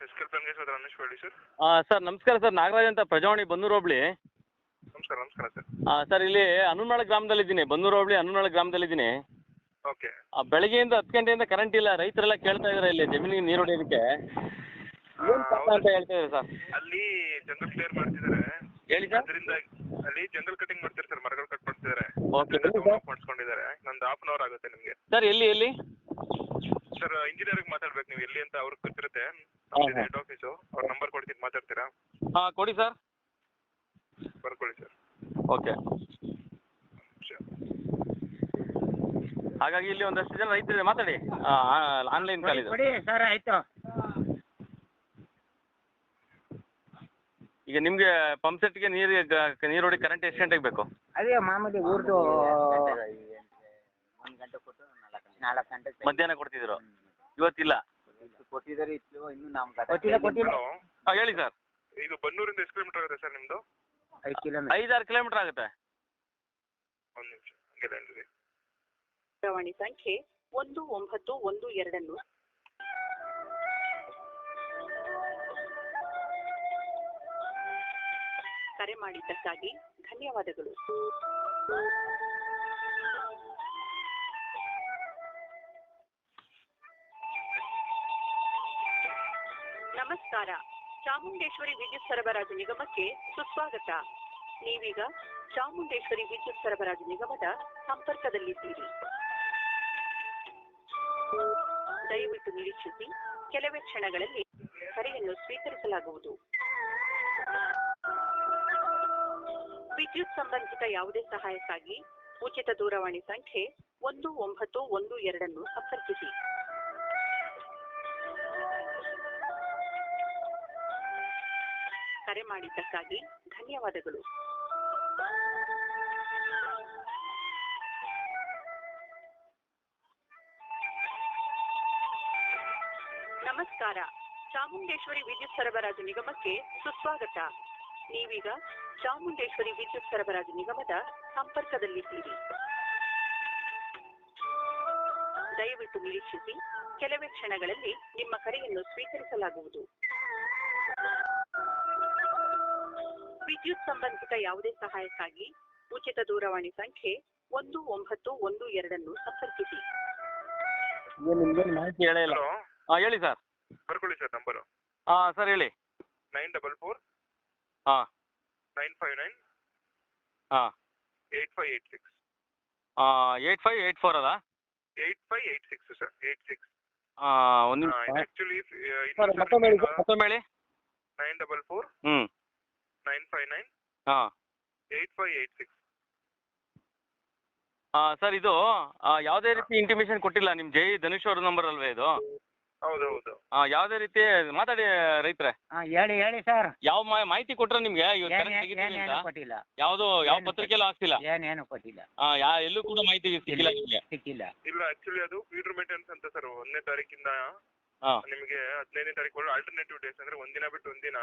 ಎಸ್ಕೇಲ್ ಪ್ಲಾನ್ಗೆ ರಮೇಶ್ ಹೇಳಿ sir. Sir ನಮಸ್ಕಾರ sir, Nagaraj ಅಂತ ಪ್ರಜಾವಾಣಿ ಬನ್ನೂರು ಹೋಬಳಿ. ನಮಸ್ಕಾರ ಸರ್. ಸರ್ ಇಲ್ಲಿ ಹನುಮನಾಳ ಗ್ರಾಮದಲ್ಲಿದ್ದೀನಿ, ಬನ್ನೂರು ಹೋಬಳಿ ಹನುಮನಾಳ ಗ್ರಾಮದಲ್ಲಿದ್ದೀನಿ. ಓಕೆ. ಬೆಳಗ್ಗೆಯಿಂದ 10 ಗಂಟೆಯಿಂದ ಕರೆಂಟ್ ಇಲ್ಲ, ರೈತರೆಲ್ಲ ಕೇಳ್ತಾ ಇದ್ದಾರೆ ಇಲ್ಲಿ ಜಮೀನಿಗೆ ನೀರು ಹೊಡೆಯೋದಕ್ಕೆ. ಏನು ಅಂತ ಹೇಳ್ತಾ ಇದ್ದಾರೆ ಸರ್. ಅಲ್ಲಿ ಜಂಗಲ್ ಕ್ಲಿಯರ್ ಮಾಡ್ತಿದ್ದಾರೆ. ಹೇಳಿ ಸರ್. ಅದರಿಂದ ಅಲ್ಲಿ ಜಂಗಲ್ ಕಟಿಂಗ್ ಮಾಡ್ತಾರೆ ಸರ್, ಮರಗಳು ಕಟ್ ಮಾಡ್ತಿದ್ದಾರೆ. ಓಕೆ ಮಾಡಿಸ್ಕೊಂಡಿದ್ದಾರೆ. ಇನ್ನೊಂದು ಹಾಫ್ ಅನ್ ಅವರ್ ಆಗುತ್ತೆ ನಿಮಗೆ. ಸರ್ ಎಲ್ಲಿ ಸರ್ ಇಂಜಿನಿಯರ್ಗೆ ಮಾತಾಡ್ಬೇಕು ನೀವು, ಎಲ್ಲಿ ಅಂತ ಅವ್ರಿಗೆ ಗೊತ್ತಿರುತ್ತೆ. ಹೆಡ್ ಆಫೀಸು, ಅವ್ರ ನಂಬರ್ ಕೊಡ್ತೀನಿ, ಮಾತಾಡ್ತೀರಾ? ಕೊಡಿ ಸರ್. ಬರ್ಕೊಳ್ಳಿ ಸರ್. ಓಕೆ. ಹಾಗಾಗಿ ಇಲ್ಲಿ ಒಂದಷ್ಟು ಜನ ರೈತರಿದೆ, ಮಾತಾಡಿ. ಆನ್ಲೈನ್ ಕಾಲ್ ಇದೆ. ಕೊಡಿ ಸರ್, ಆಯ್ತು. ಈಗ ನಿಮಗೆ ಪಂಪ್ ಸೆಟ್ಗೆ ನೀರು ಹೊಡಿ ಕರೆಂಟ್ ಎಷ್ಟು ಗಂಟೆಗೆ ಬೇಕು? ಅದೇ ಮಾಮೂಲಿ ಊರ್ದು 1 ಗಂಟೆ ಕೊಟ್ಟು 4 ಗಂಟೆ ಮಧ್ಯಾಹ್ನ ಕೊಡ್ತಿದ್ರು, ಇವತ್ತಿಲ್ಲ. ಕೊಟ್ಟಿದ್ದಾರೆ, ಇನ್ನು ನಮ್ಗೆ ಕೊಟ್ಟಿಲ್ಲ. ಹೇಳಿ ಸರ್. ಇದು ಬನ್ನೂರಿಂದ ಎಷ್ಟು ಕಿಲೋಮೀಟರ್ ಆಗುತ್ತೆ ಸರ್ ನಿಮ್ಮದು? 5 ಕಿಲೋಮೀಟರ್. 5-6 ಕಿಲೋಮೀಟರ್ ಆಗುತ್ತೆ. ಒಂದು ನಿಮಿಷ ಹಂಗೆ ಲೈನ್ ಇದೆ. ದೂರವಾಣಿ ಸಂಖ್ಯೆ 1912 ಕರೆ ಮಾಡಿದ್ದಕ್ಕಾಗಿ ಧನ್ಯವಾದಗಳು. ನಮಸ್ಕಾರ, ಚಾಮುಂಡೇಶ್ವರಿ ವಿದ್ಯುತ್ ಸರಬರಾಜು ನಿಗಮಕ್ಕೆ ಸುಸ್ವಾಗತ. ನೀವೀಗ ಚಾಮುಂಡೇಶ್ವರಿ ವಿದ್ಯುತ್ ಸರಬರಾಜು ನಿಗಮದ ಸಂಪರ್ಕದಲ್ಲಿದ್ದೀರಿ. ದಯವಿಟ್ಟು ನಿರೀಕ್ಷಿಸಿ, ಕೆಲವೇ ಕ್ಷಣಗಳಲ್ಲಿ ಕರೆಯನ್ನು ಸ್ವೀಕರಿಸಲಾಗುವುದು. ವಿದ್ಯುತ್ ಸಂಬಂಧಿತ ಯಾವುದೇ ಸಹಾಯಕ್ಕಾಗಿ ಉಚಿತ ದೂರವಾಣಿ ಸಂಖ್ಯೆ 1912 ಸಂಪರ್ಕಿಸಿ. ಕರೆ ಮಾಡಿದ್ದಕ್ಕಾಗಿ ಧನ್ಯವಾದಗಳು. ನಮಸ್ಕಾರ, ಚಾಮುಂಡೇಶ್ವರಿ ವಿದ್ಯುತ್ ಸರಬರಾಜು ನಿಗಮಕ್ಕೆ ಸುಸ್ವಾಗತ. ನೀವೀಗ ಚಾಮುಂಡೇಶ್ವರಿ ವಿದ್ಯುತ್ ಸರಬರಾಜು ನಿಗಮದ ಸಂಪರ್ಕದಲ್ಲಿದ್ದೀರಿ. ದಯವಿಟ್ಟು ನಿರೀಕ್ಷಿಸಿ, ಕೆಲವೇ ಕ್ಷಣಗಳಲ್ಲಿ ನಿಮ್ಮ ಕರೆಯನ್ನು ಸ್ವೀಕರಿಸಲಾಗುವುದು. ವಿದ್ಯುತ್ ಸಂಬಂಧಿತ ಯಾವುದೇ ಸಹಾಯಕ್ಕಾಗಿ ಉಚಿತ ದೂರವಾಣಿ ಸಂಖ್ಯೆ 1912 ಸಂಪರ್ಕಿಸಿ. ಮಾಹಿತಿ ಹೇಳಿಲ್ಲ. ಹೇಳಿ ಸರ್. ಬರ್ಕೊಳ್ಳಿ ಸರ್ ನಂಬರು. ಸರ್ ಹೇಳಿ. 944 959 8586. 8584 ಅದ? 8586 ಸರ್, 86. ಒಂದು ಆಕ್ಚುಲಿ ಮತ್ತೊಮ್ಮೆ ಹೇಳಿ. 944 959 8586. ಸರ್ ಇದು ಯಾವುದೇ ರೀತಿ ಇಂಟಿಮೇಷನ್ ಕೊಟ್ಟಿಲ್ಲ, ನಿಮ್ಮ ಜೈ ಧನುಷ್ ಅವ್ರ ನಂಬರ್ ಅಲ್ವೇ ಇದು? ಹೌದು. ಯಾವುದೇ ರೀತಿ ಮಾತಾಡಿ ರೈತರೆ. ಹೇಳಿ ಸರ್. ಯಾವ ಮಾಹಿತಿ ಕೊಟ್ರೆ ನಿಮ್ಗೆ? ಕೊಟ್ಟಿಲ್ಲ. ಯಾವ ಪತ್ರಿಕೆಯಲ್ಲೂ ಆಗ್ತಿಲ್ಲ, ಏನೇನು ಕೊಟ್ಟಿಲ್ಲ. ಎಲ್ಲೂ ಕೂಡ ಮಾಹಿತಿ ಸಿಕ್ಕಿಲ್ಲ ನಿಮ್ಗೆ? ಸಿಕ್ಕಿಲ್ಲ. ಇಲ್ಲ, ಆಕ್ಚುಲಿ ಅದು ಫೀಡರ್ ಮೇಂಟೆನೆನ್ಸ್ ಅಂತ ಸರ್. 1ನೇ ತಾರೀಕಿಂದ ನಿಮಗೆ 15ನೇ ತಾರೀಕು ಆಲ್ಟರ್ನೇಟಿವ್ ಡೇಸ್ ಅಂದ್ರೆ ಒಂದಿನ ಬಿಟ್ಟು ಒಂದಿನ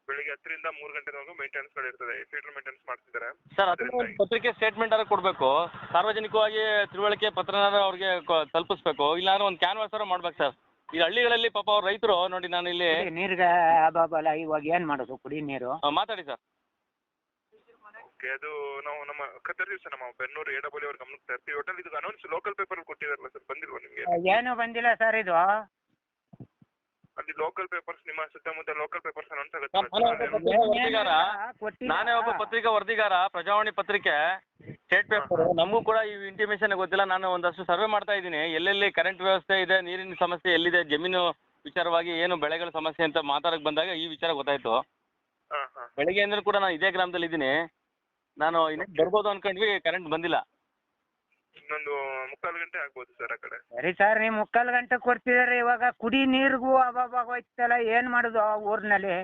ಬೆಳಿಗ್ಗೆ 10 ರಿಂದ 3 ಗಂಟೆವರೆಗೂ ಮೇಂಟೆನೆನ್ಸ್ ಗಳು ಇರ್ತದೆ. ಫೀಡರ್ ಮೇಂಟೆನೆನ್ಸ್ ಮಾಡ್ತಿದ್ದಾರೆ ಸರ್. ಅದನ್ನ ಪತ್ರಿಕೆ ಸ್ಟೇಟ್ಮೆಂಟ್ ಆದ್ರೂ ಕೊಡ್ಬೇಕು, ಸಾರ್ವಜನಿಕವಾಗಿ ತಿಳುವಳಿಕೆ ಪತ್ರನಾರ ಅವ್ರಿಗೆ ತಲುಪಿಸ್ಬೇಕು, ಇಲ್ಲಾಂದ್ರೆ ಒಂದು ಕ್ಯಾನ್ವಾಸ್ ಮಾಡ್ಬೇಕು ಸರ್. ಈ ಹಳ್ಳಿಗಳಲ್ಲಿ ಪಾಪ ಅವ್ರ ರೈತರು ನೋಡಿ, ನಾನು ಇಲ್ಲಿ ನೀರಿಗೆ ಅಬಾಬಲ್ಲ, ಇವಾಗ ಏನ್ ಮಾಡೋದು ಕುಡಿ ನೀರು? ಮಾತಾಡಿ ಸರ್. ಓಕೆ, ಅದು ನಾವು ನಮ್ಮ ತರ್ತೀವಿ ಸರ್, ನಮ್ಮ ಬೆನ್ನೂರು AW ಅವ್ರ ಗಮನಕ್ಕೆ ತರ್ತೀವಿ. ಒಟ್ಟಲ್ಲಿ ಇದು ಅನೌನ್ಸ್ ಲೋಕಲ್ ಪೇಪರ್ ಕೊಟ್ಟಿದಾರಲ್ಲ ಸರ್, ಬಂದಿಲ್ವಾ ನಿಮಗೆ? ಏನು ಬಂದಿಲ್ಲ ಸರ್ ಇದು. ಅಲ್ಲಿ ಲೋಕಲ್ ಪೇಪರ್ಸ್, ನಿಮ್ಮ ಸುತ್ತಮುತ್ತ ಲೋಕಲ್ ಪೇಪರ್ಸ್ ಅನೌನ್ಸ್ ಆಗುತ್ತೆ. ನಾನೇ ಒಬ್ಬ ಪತ್ರಿಕಾ ವರದಿಗಾರ, ಪ್ರಜಾವಾಣಿ ಪತ್ರಿಕೆ ಸ್ಟೇಟ್ ಪೇಪರ್. ನಮಗೂ ಕೂಡ ಈ ಇಂಟಿಮೇಷನ್ ಗೊತ್ತಿಲ್ಲ. ನಾನು ಒಂದಷ್ಟು ಸರ್ವೆ ಮಾಡ್ತಾ ಇದ್ದೀನಿ, ಎಲ್ಲೆಲ್ಲಿ ಕರೆಂಟ್ ವ್ಯವಸ್ಥೆ ಇದೆ, ನೀರಿನ ಸಮಸ್ಯೆ ಎಲ್ಲಿದೆ, ಜಮೀನು ವಿಚಾರವಾಗಿ ಏನು ಬೆಳೆಗಳ ಸಮಸ್ಯೆ ಅಂತ ಮಾತಾಡಕ್ ಬಂದಾಗ ಈ ವಿಚಾರ ಗೊತ್ತಾಯ್ತು. ಬೆಳಗ್ಗೆಯಿಂದ ಕೂಡ ನಾನು ಇದೇ ಗ್ರಾಮದಲ್ಲಿ ಇದ್ದೀನಿ. ನಾನು ಇನ್ನೊಂದು ಬರ್ಬೋದು ಅನ್ಕೊಂಡ್ವಿ, ಕರೆಂಟ್ ಬಂದಿಲ್ಲ. ಇನ್ನೊಂದು 3/4 ಗಂಟೆ ಆಗ್ಬೋದು ಸರ್ ಆ ಕಡೆ. ಸರಿ ಸರ್, ನೀವು 3/4 ಗಂಟೆ ಕೊಡ್ತಿದಾರೆ. ಇವಾಗ ಕುಡಿ ನೀರಿಗೂ ಅಭಾವ ಹೋಯ್ತಲ್ಲ, ಏನ್ ಮಾಡುದು ಊರಿನಲ್ಲಿ?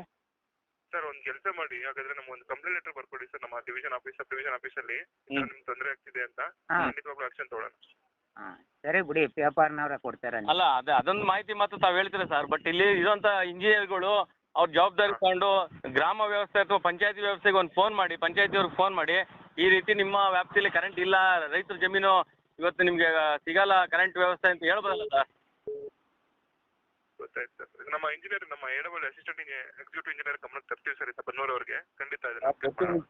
ಸರ್ ಒಂದು ಕೆಲಸ ಮಾಡಿ, ಹಾಗಾದ್ರೆ ನಮ್ಗೆ ಒಂದು ಕಂಪ್ಲೇಂಟ್ ಲೆಟರ್ ಬರ್ಕೊಡಿ ಸರ್, ನಮ್ಮ ಡಿವಿಷನ್ ಆಫೀಸಲ್ಲಿ ನಿಮ್ಗೆ ತೊಂದರೆ ಆಗ್ತಿದೆ ಅಂತ. ಖಂಡಿತವಾಗ್ಲೂ ಆಕ್ಷನ್ ತಗೊಳ್ಳೋಣ. ಸರಿ ಬಿಡಿ, ಪೇಪರ್ನವ್ರ ಕೊಡ್ತಾರೆ. ಅಲ್ಲ, ಅದೊಂದು ಮಾಹಿತಿ ಮಾತ್ರ ತಾವು ಹೇಳ್ತೀರಾ ಸರ್. ಬಟ್ ಇಲ್ಲಿ ಇರುವಂತ ಇಂಜಿನಿಯರ್ಗಳು ಅವ್ರ ಜವಾಬ್ದಾರಿ ತಗೊಂಡು ಗ್ರಾಮ ವ್ಯವಸ್ಥೆ ಅಥವಾ ಪಂಚಾಯತಿ ವ್ಯವಸ್ಥೆಗೆ ಒಂದು ಫೋನ್ ಮಾಡಿ, ಪಂಚಾಯತಿಯವ್ರಿಗೆ ಫೋನ್ ಮಾಡಿ, ಈ ರೀತಿ ನಿಮ್ಮ ವ್ಯಾಪ್ತಿಯಲ್ಲಿ ಕರೆಂಟ್ ಇಲ್ಲ, ರೈತರ ಜಮೀನು ಇವತ್ತು ನಿಮ್ಗೆ ಸಿಗಲ್ಲ ಕರೆಂಟ್ ವ್ಯವಸ್ಥೆ ಅಂತ ಹೇಳ್ಬೋದಲ್ಲ ಸರ್? ಗೊತ್ತಾಯ್ತು ಸರ್. ನಮ್ಮ ಇಂಜಿನಿಯರ್, ನಮ್ಮ AWL ಅಸಿಸ್ಟೆಂಟ್ ಎಕ್ಸಿಕ್ಯೂಟಿವ್ ಇಂಜಿನಿಯರ್ ಗಮನಕ್ಕೆ ತರ್ತೀವಿ ಸರ್, ಬನ್ನೂರ್ ಅವ್ರಿಗೆ ಖಂಡಿತ ಇದನ್ನ.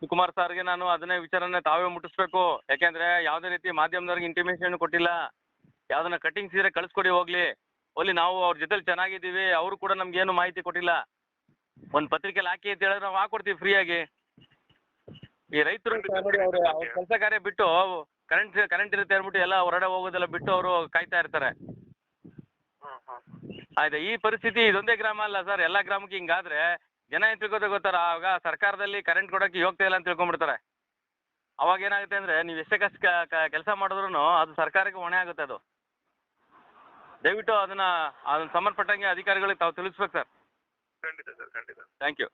ಶಿವಕುಮಾರ್ ಸರ್ಗೆ ನಾನು ಅದನ್ನೇ ವಿಚಾರನೆ ತಾವೇ ಮುಟ್ಟಿಸ್ಬೇಕು. ಯಾಕೆಂದ್ರೆ ಯಾವುದೇ ರೀತಿ ಮಾಧ್ಯಮದವ್ರಿಗೆ ಇಂಟಿಮೇಷನ್ ಕೊಟ್ಟಿಲ್ಲ. ಯಾವ್ದನ್ನ ಕಟಿಂಗ್ಸ್ ಇದ್ರೆ ಕಳಿಸ್ಕೊಡಿ ಹೋಗ್ಲಿ. ಓಲಿ ನಾವು ಅವ್ರ ಜೊತೆಲಿ ಚೆನ್ನಾಗಿದ್ದೀವಿ, ಅವರು ಕೂಡ ನಮ್ಗೆ ಏನು ಮಾಹಿತಿ ಕೊಟ್ಟಿಲ್ಲ. ಒಂದು ಪತ್ರಿಕೆಯಲ್ಲಿ ಹಾಕಿ ಅಂತ ಹೇಳಿದ್ರೆ ನಾವು ಹಾಕೊಡ್ತೀವಿ ಫ್ರೀಯಾಗಿ. ಈ ರೈತರು ನೋಡಿ ಅವ್ರ ಕೆಲಸ ಕಾರ್ಯ ಬಿಟ್ಟು ಕರೆಂಟ್ ಇರುತ್ತೆ ಅಂದ್ಬಿಟ್ಟು ಎಲ್ಲ ಹೊರಗಡೆ ಹೋಗೋದೆಲ್ಲ ಬಿಟ್ಟು ಅವರು ಕಾಯ್ತಾ ಇರ್ತಾರೆ. ಆಯ್ತಾ, ಈ ಪರಿಸ್ಥಿತಿ ಇದೊಂದೇ ಗ್ರಾಮ ಅಲ್ಲ ಸರ್, ಎಲ್ಲ ಗ್ರಾಮಕ್ಕೆ ಹಿಂಗಾದ್ರೆ ಜನ ಏನ್ ತಿಳ್ಕೊತ ಆವಾಗ ಸರ್ಕಾರದಲ್ಲಿ ಕರೆಂಟ್ ಕೊಡೋಕೆ ಯೋಗ್ಯತೆ ಇಲ್ಲ ಅಂತ ತಿಳ್ಕೊಂಡ್ಬಿಡ್ತಾರೆ. ಅವಾಗ ಏನಾಗುತ್ತೆ ಅಂದ್ರೆ ನೀವು ಎಷ್ಟೇ ಕಷ್ಟ ಕೆಲಸ ಮಾಡಿದ್ರು ಅದು ಸರ್ಕಾರಕ್ಕೆ ಹೊಣೆ ಆಗುತ್ತೆ. ಅದು ದಯವಿಟ್ಟು ಅದನ್ನ ಸಂಬಂಧಪಟ್ಟಂಗೆ ಅಧಿಕಾರಿಗಳಿಗೆ ತಾವು ತಿಳಿಸ್ಬೇಕು ಸರ್. ಖಂಡಿತ ಸರ್, ಖಂಡಿತ. Thank you.